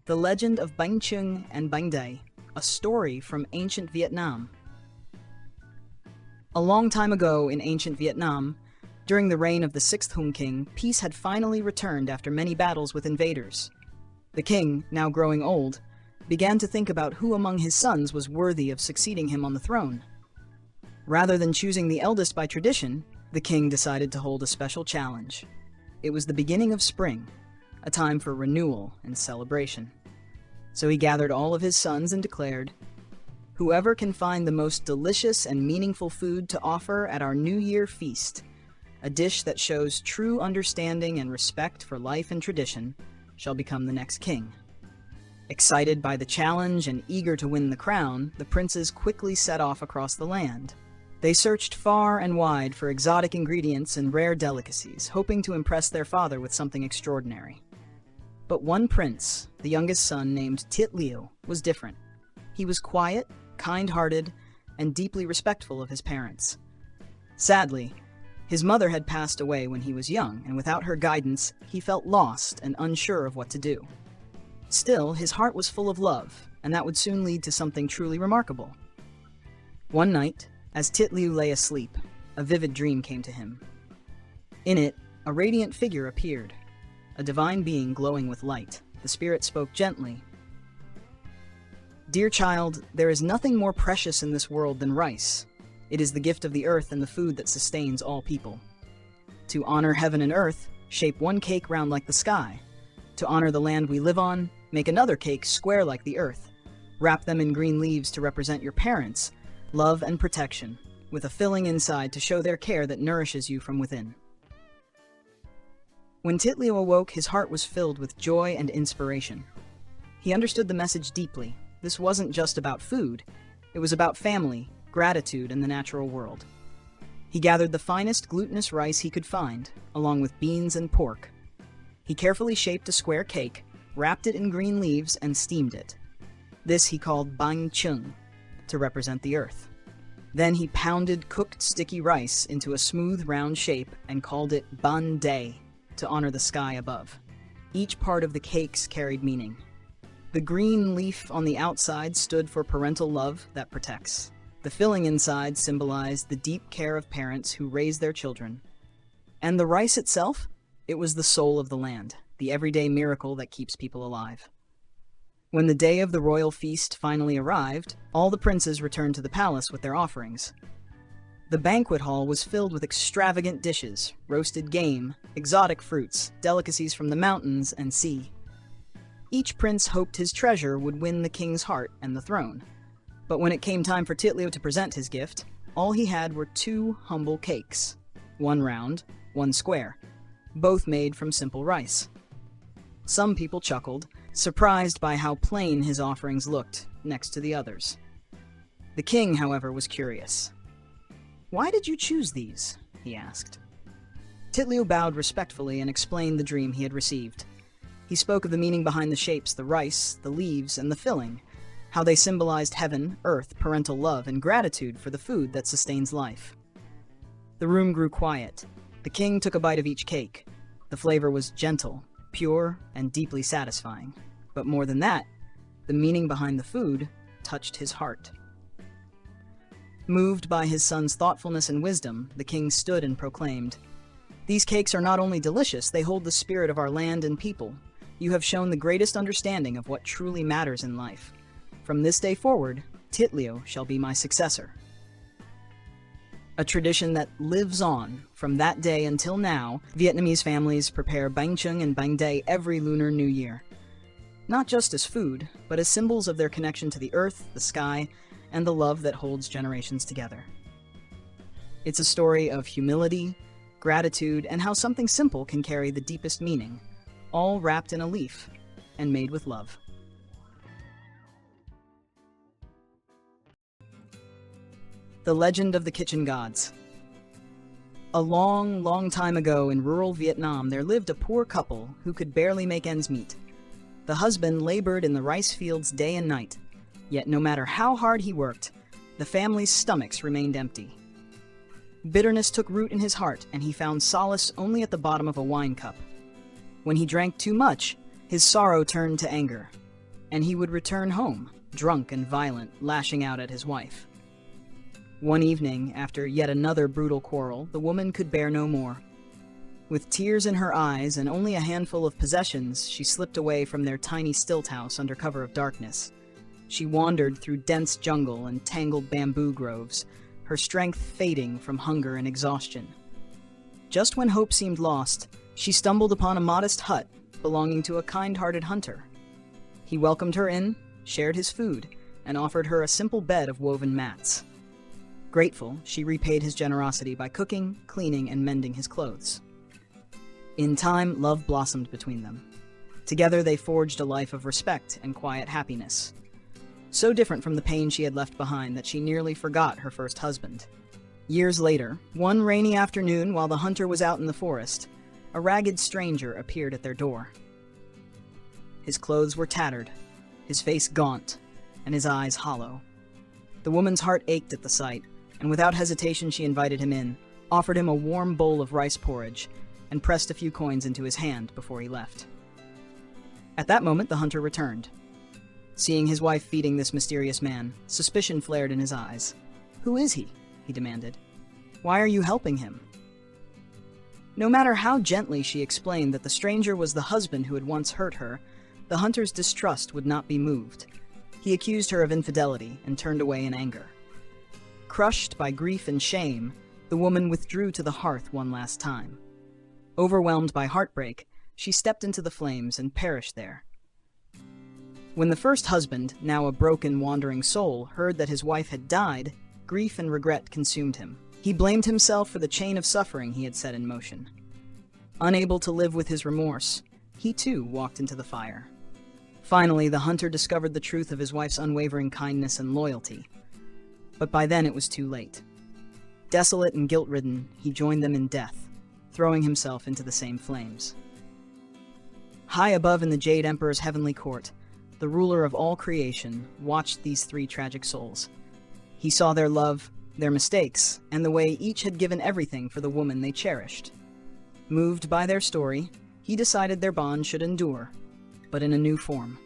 The legend of Bánh Chưng and Bánh Day, a story from ancient Vietnam. A long time ago in ancient Vietnam, during the reign of the 6th Hung King, peace had finally returned after many battles with invaders. The king, now growing old, began to think about who among his sons was worthy of succeeding him on the throne. Rather than choosing the eldest by tradition, the king decided to hold a special challenge. It was the beginning of spring, a time for renewal and celebration. So he gathered all of his sons and declared, "Whoever can find the most delicious and meaningful food to offer at our New Year feast, a dish that shows true understanding and respect for life and tradition, shall become the next king." Excited by the challenge and eager to win the crown, the princes quickly set off across the land. They searched far and wide for exotic ingredients and rare delicacies, hoping to impress their father with something extraordinary. But one prince, the youngest son named Tit Liu, was different. He was quiet, kind-hearted, and deeply respectful of his parents. Sadly, his mother had passed away when he was young, and without her guidance, he felt lost and unsure of what to do. Still, his heart was full of love, and that would soon lead to something truly remarkable. One night, as Tit Liu lay asleep, a vivid dream came to him. In it, a radiant figure appeared, a divine being glowing with light. The spirit spoke gently. "Dear child, there is nothing more precious in this world than rice. It is the gift of the earth and the food that sustains all people. To honor heaven and earth, shape one cake round like the sky. To honor the land we live on, make another cake square like the earth. Wrap them in green leaves to represent your parents, love and protection, with a filling inside to show their care that nourishes you from within." When Tit Liu awoke, his heart was filled with joy and inspiration. He understood the message deeply. This wasn't just about food. It was about family, gratitude, and the natural world. He gathered the finest glutinous rice he could find, along with beans and pork. He carefully shaped a square cake, wrapped it in green leaves, and steamed it. This he called Bánh Chưng, to represent the earth. Then he pounded cooked sticky rice into a smooth round shape and called it Bánh Day, to honor the sky above. Each part of the cakes carried meaning. The green leaf on the outside stood for parental love that protects. The filling inside symbolized the deep care of parents who raise their children. And the rice itself? It was the soul of the land, the everyday miracle that keeps people alive. When the day of the royal feast finally arrived, all the princes returned to the palace with their offerings. The banquet hall was filled with extravagant dishes, roasted game, exotic fruits, delicacies from the mountains and sea. Each prince hoped his treasure would win the king's heart and the throne. But when it came time for Tit Liu to present his gift, all he had were 2 humble cakes, one round, one square, both made from simple rice. Some people chuckled, surprised by how plain his offerings looked next to the others. The king, however, was curious. "Why did you choose these?" he asked. Tit Liu bowed respectfully and explained the dream he had received. He spoke of the meaning behind the shapes, the rice, the leaves, and the filling, how they symbolized heaven, earth, parental love, and gratitude for the food that sustains life. The room grew quiet. The king took a bite of each cake. The flavor was gentle, pure, and deeply satisfying. But more than that, the meaning behind the food touched his heart. Moved by his son's thoughtfulness and wisdom, the king stood and proclaimed, "These cakes are not only delicious, they hold the spirit of our land and people. You have shown the greatest understanding of what truly matters in life. From this day forward, Tit Liu shall be my successor." A tradition that lives on. From that day until now, Vietnamese families prepare Bánh Chưng and Bánh Day every Lunar New Year. Not just as food, but as symbols of their connection to the earth, the sky, and the love that holds generations together. It's a story of humility, gratitude, and how something simple can carry the deepest meaning, all wrapped in a leaf and made with love. The Legend of the Kitchen Gods. A long, long time ago in rural Vietnam, there lived a poor couple who could barely make ends meet. The husband labored in the rice fields day and night, yet no matter how hard he worked, the family's stomachs remained empty. Bitterness took root in his heart, and he found solace only at the bottom of a wine cup. When he drank too much, his sorrow turned to anger. and he would return home, drunk and violent, lashing out at his wife. One evening, after yet another brutal quarrel, the woman could bear no more. With tears in her eyes and only a handful of possessions, she slipped away from their tiny stilt house under cover of darkness. She wandered through dense jungle and tangled bamboo groves, her strength fading from hunger and exhaustion. Just when hope seemed lost, she stumbled upon a modest hut belonging to a kind-hearted hunter. He welcomed her in, shared his food, and offered her a simple bed of woven mats. Grateful, she repaid his generosity by cooking, cleaning, and mending his clothes. In time, love blossomed between them. Together they forged a life of respect and quiet happiness. So different from the pain she had left behind that she nearly forgot her first husband. Years later, one rainy afternoon while the hunter was out in the forest, a ragged stranger appeared at their door. His clothes were tattered, his face gaunt, and his eyes hollow. The woman's heart ached at the sight, and without hesitation she invited him in, offered him a warm bowl of rice porridge, and pressed a few coins into his hand before he left. At that moment, the hunter returned. Seeing his wife feeding this mysterious man, suspicion flared in his eyes. "Who is he?" he demanded. "Why are you helping him?" No matter how gently she explained that the stranger was the husband who had once hurt her, the hunter's distrust would not be moved. He accused her of infidelity and turned away in anger. Crushed by grief and shame, the woman withdrew to the hearth one last time. Overwhelmed by heartbreak, she stepped into the flames and perished there. When the first husband, now a broken, wandering soul, heard that his wife had died, grief and regret consumed him. He blamed himself for the chain of suffering he had set in motion. Unable to live with his remorse, he too walked into the fire. Finally, the hunter discovered the truth of his wife's unwavering kindness and loyalty. But by then it was too late. Desolate and guilt-ridden, he joined them in death, throwing himself into the same flames. High above in the Jade Emperor's heavenly court, the ruler of all creation watched these three tragic souls. He saw their love, their mistakes, and the way each had given everything for the woman they cherished. Moved by their story, he decided their bond should endure, but in a new form.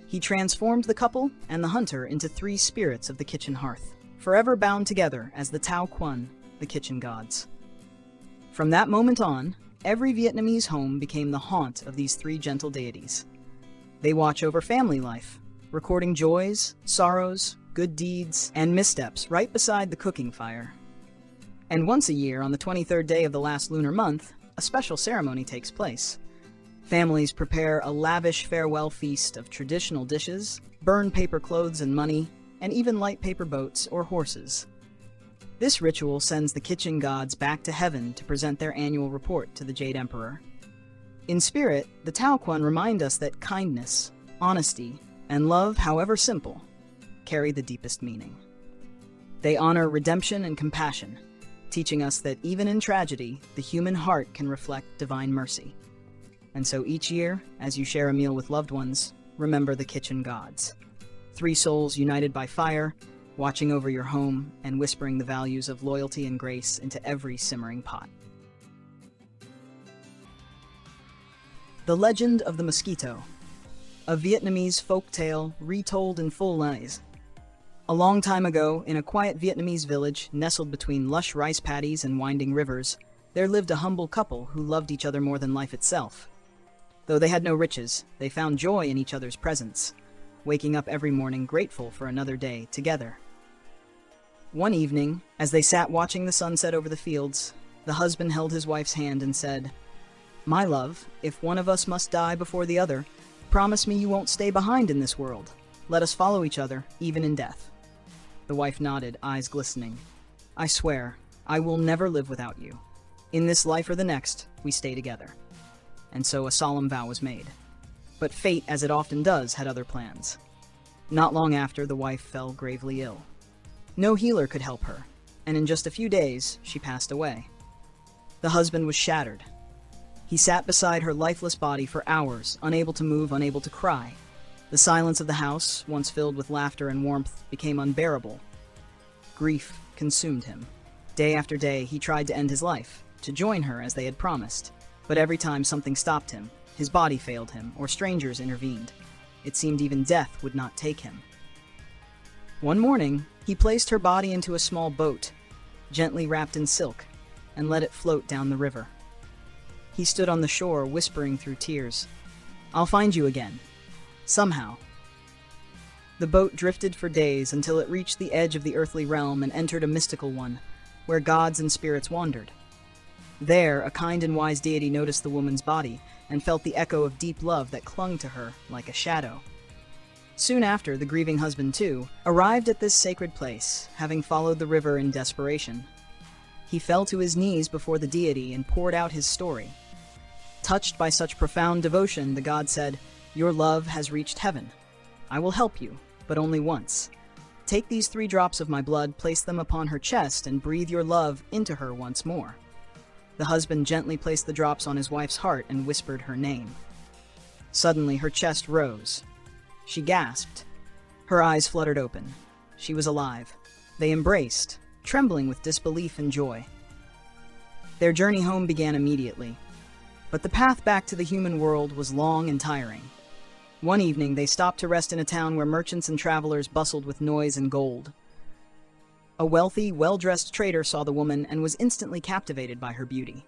He transformed the couple and the hunter into three spirits of the kitchen hearth, forever bound together as the Tao Quan, the kitchen gods. From that moment on, every Vietnamese home became the haunt of these three gentle deities. They watch over family life, recording joys, sorrows, good deeds, and missteps right beside the cooking fire. And once a year, on the 23rd day of the last lunar month, a special ceremony takes place. Families prepare a lavish farewell feast of traditional dishes, burn paper clothes and money, and even light paper boats or horses. This ritual sends the kitchen gods back to heaven to present their annual report to the Jade Emperor. In spirit, the Tao Quan remind us that kindness, honesty, and love, however simple, carry the deepest meaning. They honor redemption and compassion, teaching us that even in tragedy, the human heart can reflect divine mercy. And so each year, as you share a meal with loved ones, remember the kitchen gods. Three souls united by fire, watching over your home and whispering the values of loyalty and grace into every simmering pot. The Legend of the Mosquito, a Vietnamese folk tale retold in full lies. A long time ago, in a quiet Vietnamese village nestled between lush rice paddies and winding rivers, there lived a humble couple who loved each other more than life itself. Though they had no riches, they found joy in each other's presence, waking up every morning grateful for another day together. One evening, as they sat watching the sunset over the fields, the husband held his wife's hand and said, "My love, if one of us must die before the other, promise me you won't stay behind in this world. Let us follow each other, even in death." The wife nodded, eyes glistening. "I swear, I will never live without you. In this life or the next, we stay together." And so a solemn vow was made. But fate, as it often does, had other plans. Not long after, the wife fell gravely ill. No healer could help her, and in just a few days, she passed away. The husband was shattered. He sat beside her lifeless body for hours, unable to move, unable to cry. The silence of the house, once filled with laughter and warmth, became unbearable. Grief consumed him. Day after day, he tried to end his life, to join her as they had promised. But every time something stopped him, his body failed him, or strangers intervened. It seemed even death would not take him. One morning, he placed her body into a small boat, gently wrapped in silk, and let it float down the river. He stood on the shore, whispering through tears, "I'll find you again. Somehow." The boat drifted for days until it reached the edge of the earthly realm and entered a mystical one, where gods and spirits wandered. There, a kind and wise deity noticed the woman's body and felt the echo of deep love that clung to her like a shadow. Soon after, the grieving husband, too, arrived at this sacred place, having followed the river in desperation. He fell to his knees before the deity and poured out his story. Touched by such profound devotion, the god said, "Your love has reached heaven. I will help you, but only once. Take these 3 drops of my blood, place them upon her chest, and breathe your love into her once more." The husband gently placed the drops on his wife's heart and whispered her name. Suddenly, her chest rose. She gasped. Her eyes fluttered open. She was alive. They embraced, trembling with disbelief and joy. Their journey home began immediately. But the path back to the human world was long and tiring. One evening, they stopped to rest in a town where merchants and travelers bustled with noise and gold. A wealthy, well-dressed trader saw the woman and was instantly captivated by her beauty.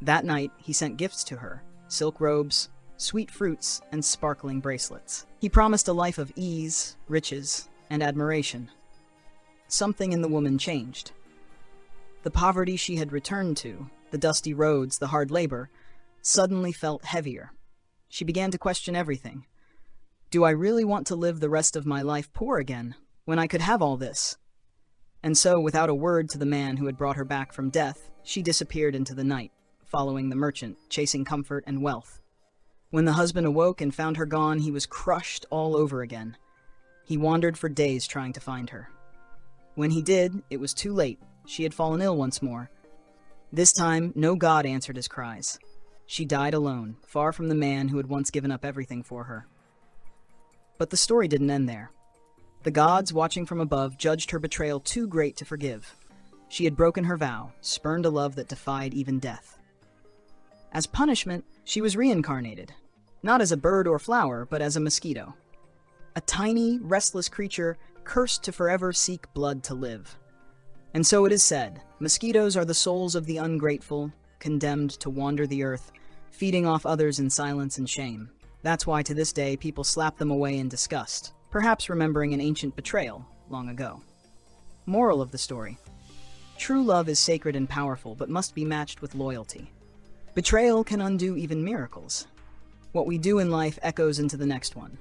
That night, he sent gifts to her: silk robes, sweet fruits, and sparkling bracelets. He promised a life of ease, riches, and admiration. Something in the woman changed. The poverty she had returned to, the dusty roads, the hard labor, suddenly felt heavier. She began to question everything. Do I really want to live the rest of my life poor again, when I could have all this? And so, without a word to the man who had brought her back from death, she disappeared into the night, following the merchant, chasing comfort and wealth. When the husband awoke and found her gone, he was crushed all over again. He wandered for days trying to find her. When he did, it was too late. She had fallen ill once more. This time, no god answered his cries. She died alone, far from the man who had once given up everything for her. But the story didn't end there. The gods, watching from above, judged her betrayal too great to forgive. She had broken her vow, spurned a love that defied even death. As punishment, she was reincarnated, not as a bird or flower, but as a mosquito. A tiny, restless creature cursed to forever seek blood to live. And so it is said, mosquitoes are the souls of the ungrateful, condemned to wander the earth, feeding off others in silence and shame. That's why to this day people slap them away in disgust, perhaps remembering an ancient betrayal long ago. Moral of the story: true love is sacred and powerful, but must be matched with loyalty. Betrayal can undo even miracles. What we do in life echoes into the next one.